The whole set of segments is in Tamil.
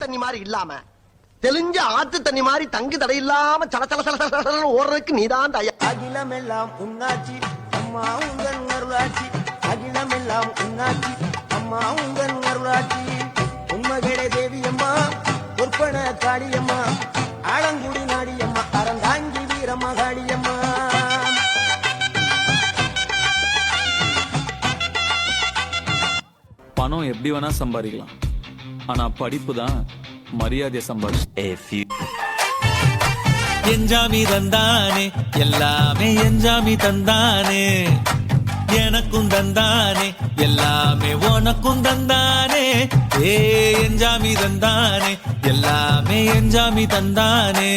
தண்ணி மாதிரி இல்லாம தெளிஞ்ச ஆத்து தண்ணி மாதிரி தங்கு தடை இல்லாம சல சல சல சல ஓடுறதுக்கு நீதான் தயா. அகிலம் எல்லாம் உன்னாச்சி அம்மா உங்கள் அருளாட்சி. அகிலம் எல்லாம் உன்னாச்சி அம்மா உங்கள் அருளாட்சி. உண்மகளே தேவியம்மா பொற்பன காளியம்மா ஆலங்குடி நாடியம்மா அறந்தாங்கி வீரம்மா காளியம்மா. பணம் எப்படி வேணா சம்பாதிக்கலாம், ஆனா படிப்பு தான் மரியாதையை சம்பாதி. என்ஜாமி தந்தானே எல்லாமே என்ஜாமி தந்தானே, எனக்கும் தந்தானே எல்லாமே உனக்கும் தந்தானே. ஏ என்ஜாமி தந்தானே எல்லாமே என்ஜாமி தந்தானே,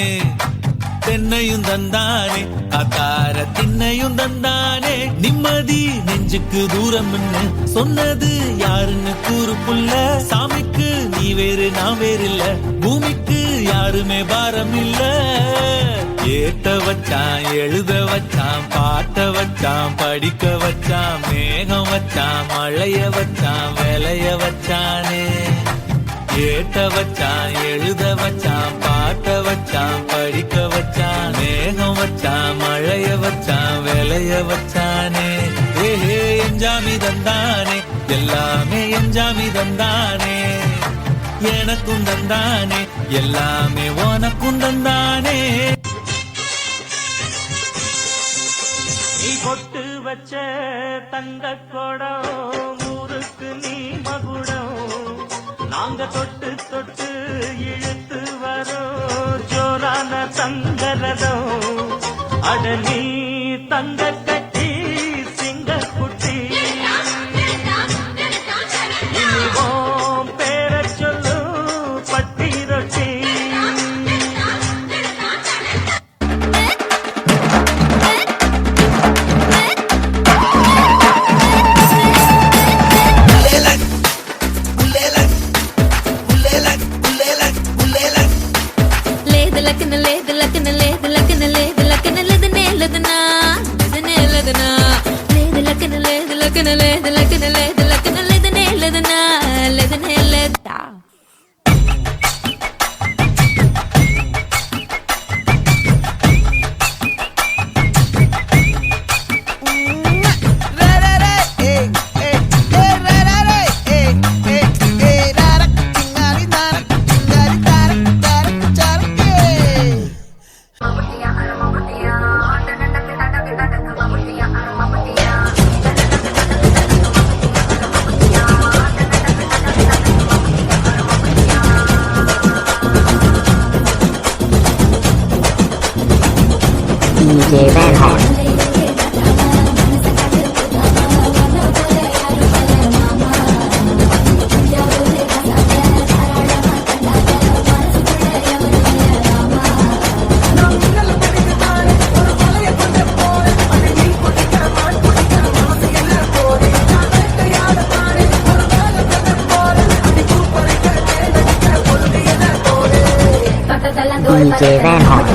தென்னையும் தந்தானே அத்தார திண்ணையும் தந்தானே. நிம்மதி நெஞ்சுக்கு தூரம் சொன்னது யாருன்னு கூறு புள்ள. சாமிக்கு நீ வேறு நான் வேறு இல்ல, பூமிக்கு யாருமே பாரம் இல்ல. ஏத்த வச்சான் எழுத வச்சான் பாட்ட வச்சான் படிக்க வச்சான், மேகம் வச்சான் மழைய வச்சான் விளைய வச்சானே. ஏத்த வச்சான் எழுத வச்சான் பாட்ட வச்சான் படிக்க வச்சான், மேகம் வச்சான் மழைய வச்சான் விளைய வச்சானே. ஏஹே என்ஜாமி தந்தானே எல்லாமே என்ஜாமி தந்தானே, எனக்கும் தந்தானே எல்லாமே உனக்கும் தந்தானே. நீ கொட்டு வச்ச தங்க கொடம் ஊருக்கு நீ மகுடம், நாங்க தொட்டு தொட்டு இழுத்து வரோம் ஜோரான தங்கரதம். அட நீ தங்க கட்டி சிங்க குட்டி, இனிவோம் பேர சொல்லு பட்டி ரொட்டி. DJ Van Hot. DJ Van Hot.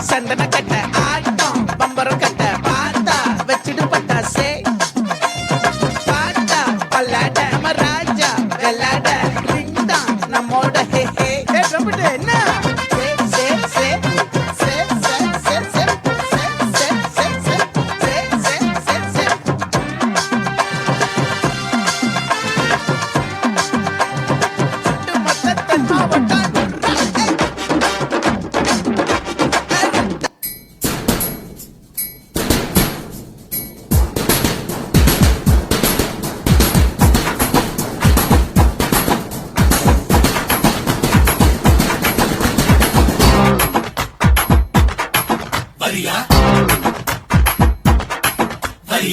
சந்தன கட்ட ஆட்டம் பம்பரம் கட்ட பாட்டா வச்சிடு பட்டாசே பாட்டா பல்லாட மராஜா வெள்ளாட ரிங்டா நம்மோட ஹே ஹே ரம்பிட்டு என்ன சே சே சே சே சே சே சே சே சே சே சே சே மொத்தத்தை மாவட்டம்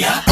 ஐயா